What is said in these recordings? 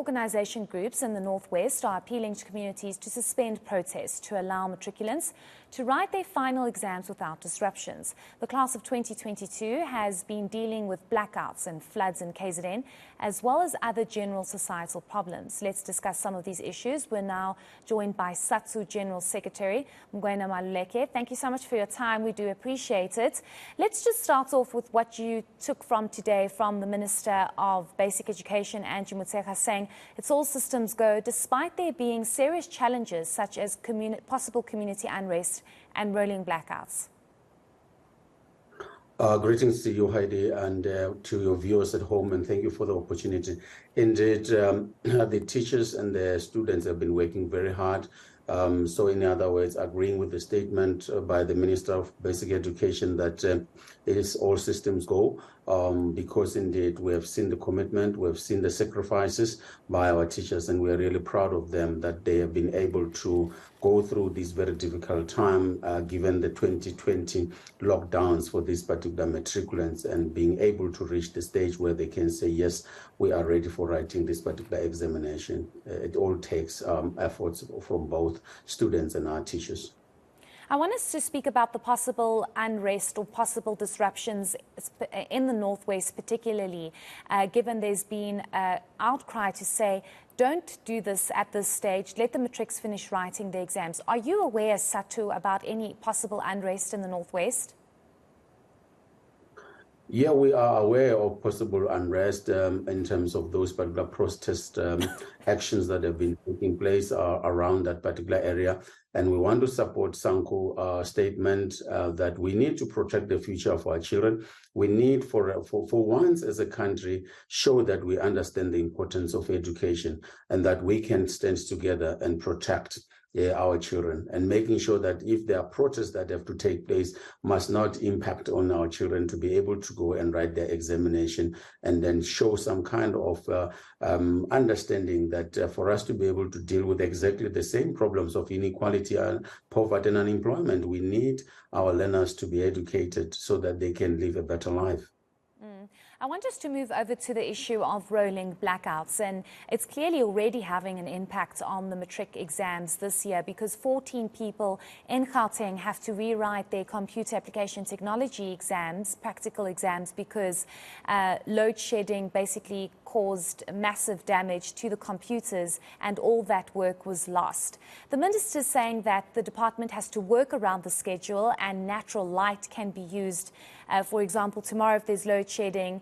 organisation groups in the Northwest are appealing to communities to suspend protests to allow matriculants to write their final exams without disruptions. The class of 2022 has been dealing with blackouts and floods in KZN, as well as other general societal problems. Let's discuss some of these issues. We're now joined by Sadtu General Secretary, Mugwena Maluleke. Thank you so much for your time. We do appreciate it. Let's just start off with what you took from today from the Minister of Basic Education, Angie Motshekga, saying it's all systems go, despite there being serious challenges such as possible community unrest and rolling blackouts. Greetings to you, Heidi, and to your viewers at home, and thank you for the opportunity. Indeed, the teachers and the students have been working very hard. So in other words, agreeing with the statement by the Minister of Basic Education that it is all systems go, because indeed we have seen the commitment, we have seen the sacrifices by our teachers, and we are really proud of them that they have been able to go through this very difficult time, given the 2020 lockdowns for these particular matriculants, and being able to reach the stage where they can say, yes, we are ready for writing this particular examination. It all takes efforts from both students and our teachers. I want us to speak about the possible unrest or possible disruptions in the Northwest, particularly given there's been an outcry to say, don't do this at this stage, let the matrics finish writing their exams. Are you aware, Sadtu, about any possible unrest in the Northwest? Yeah, we are aware of possible unrest in terms of those particular protest actions that have been taking place around that particular area. And we want to support Sanko's statement that we need to protect the future of our children. We need, for once as a country, show that we understand the importance of education and that we can stand together and protect our children, and making sure that if there are protests that have to take place, must not impact on our children to be able to go and write their examination, and then show some kind of understanding that for us to be able to deal with exactly the same problems of inequality and poverty and unemployment, we need our learners to be educated so that they can live a better life. I want us to move over to the issue of rolling blackouts, and it's clearly already having an impact on the matric exams this year, because 14 people in Gauteng have to rewrite their computer application technology exams, practical exams, because load shedding basically caused massive damage to the computers and all that work was lost. The minister is saying that the department has to work around the schedule and natural light can be used. For example, tomorrow if there's load shedding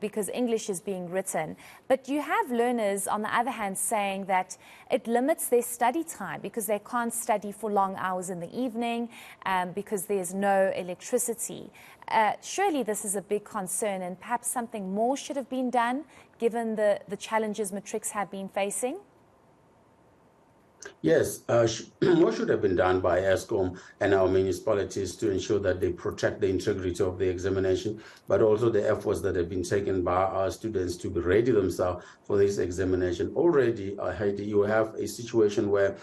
because English is being written. But you have learners, on the other hand, saying that it limits their study time because they can't study for long hours in the evening because there's no electricity. Surely this is a big concern, and perhaps something more should have been done given the challenges matrics have been facing? Yes, more should have been done by ESCOM and our municipalities to ensure that they protect the integrity of the examination, but also the efforts that have been taken by our students to be ready themselves for this examination. Already, Heidi, you have a situation where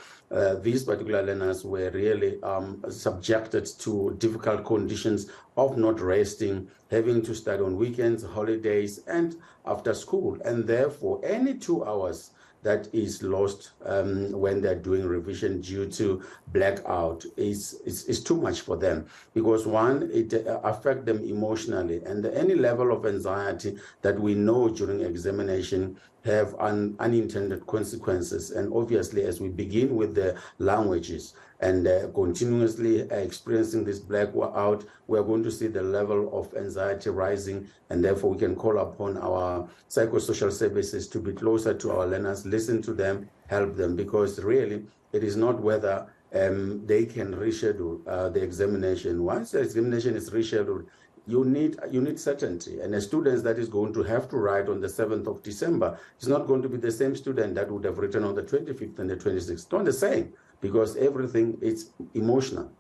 these particular learners were really subjected to difficult conditions of not resting, having to study on weekends, holidays, and after school. And therefore, any 2 hours that is lost when they're doing revision due to blackout is too much for them, because one, it affects them emotionally, and any level of anxiety that we know during examination have unintended consequences. And obviously, as we begin with the languages and continuously experiencing this blackout, we're going to see the level of anxiety rising, and therefore we can call upon our psychosocial services to be closer to our learners, listen to them, help them, because really it is not whether they can reschedule the examination. Once the examination is rescheduled, you need certainty, and a student that is going to have to write on the 7th of December is not going to be the same student that would have written on the 25th and the 26th. Not the same, because everything is emotional.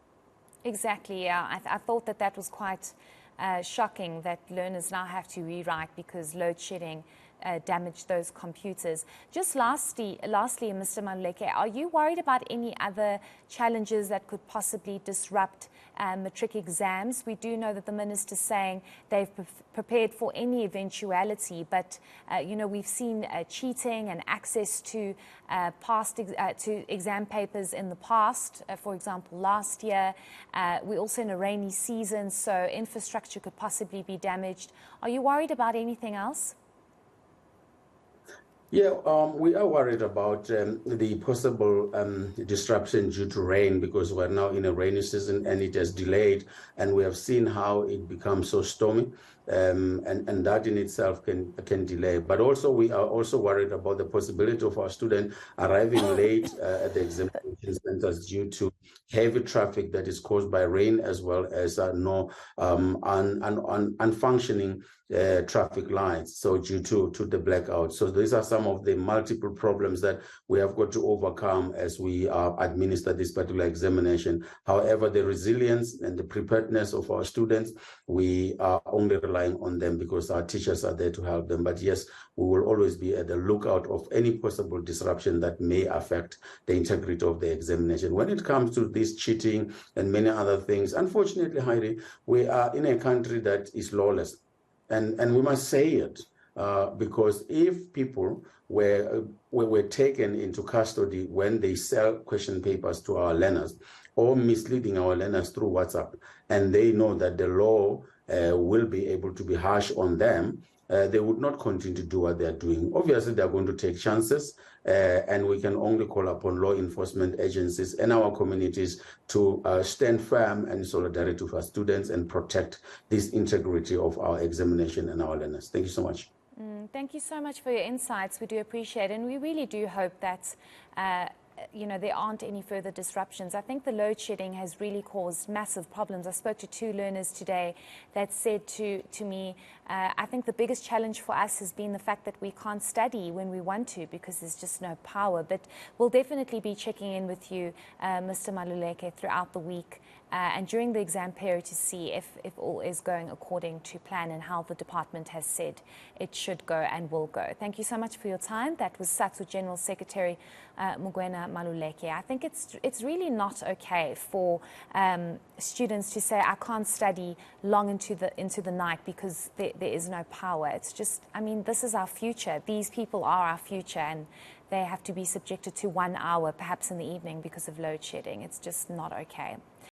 Exactly, yeah. I thought that was quite shocking that learners now have to rewrite because load shedding damaged those computers. Just lastly, Mr. Maluleke, are you worried about any other challenges that could possibly disrupt matric exams? We do know that the minister's saying they've prepared for any eventuality, but we've seen cheating and access to to exam papers in the past. For example, last year, we're also in a rainy season, so infrastructure could possibly be damaged. Are you worried about anything else? Yeah, we are worried about the possible disruption due to rain, because we're now in a rainy season and it has delayed, and we have seen how it becomes so stormy, and that in itself can delay. But also we are also worried about the possibility of our students arriving late at the examination centers due to heavy traffic that is caused by rain, as well as unfunctioning traffic lights, so due to the blackout. So these are some of the multiple problems that we have got to overcome as we administer this particular examination. However, the resilience and the preparedness of our students, we are only relying on them because our teachers are there to help them. But yes, we will always be at the lookout of any possible disruption that may affect the integrity of the examination. When it comes to this cheating and many other things, unfortunately, Heidi, we are in a country that is lawless. And we must say it, because if people were taken into custody when they sell question papers to our learners or misleading our learners through WhatsApp, and they know that the law will be able to be harsh on them, they would not continue to do what they're doing. Obviously, they're going to take chances, and we can only call upon law enforcement agencies and our communities to stand firm and solidarity with our students and protect this integrity of our examination and our learners. Thank you so much. Thank you so much for your insights. We do appreciate it, and we really do hope that there aren't any further disruptions. I think the load shedding has really caused massive problems. I spoke to 2 learners today that said to me, I think the biggest challenge for us has been the fact that we can't study when we want to because there's just no power. But we'll definitely be checking in with you, Mr. Maluleke, throughout the week and during the exam period to see if all is going according to plan and how the department has said it should go and will go. Thank you so much for your time. That was Sadtu General Secretary Mugwena Maluleke. I think it's really not okay for students to say, I can't study long into the night because there is no power. It's just, this is our future. These people are our future, and they have to be subjected to 1 hour, perhaps in the evening, because of load shedding. It's just not okay.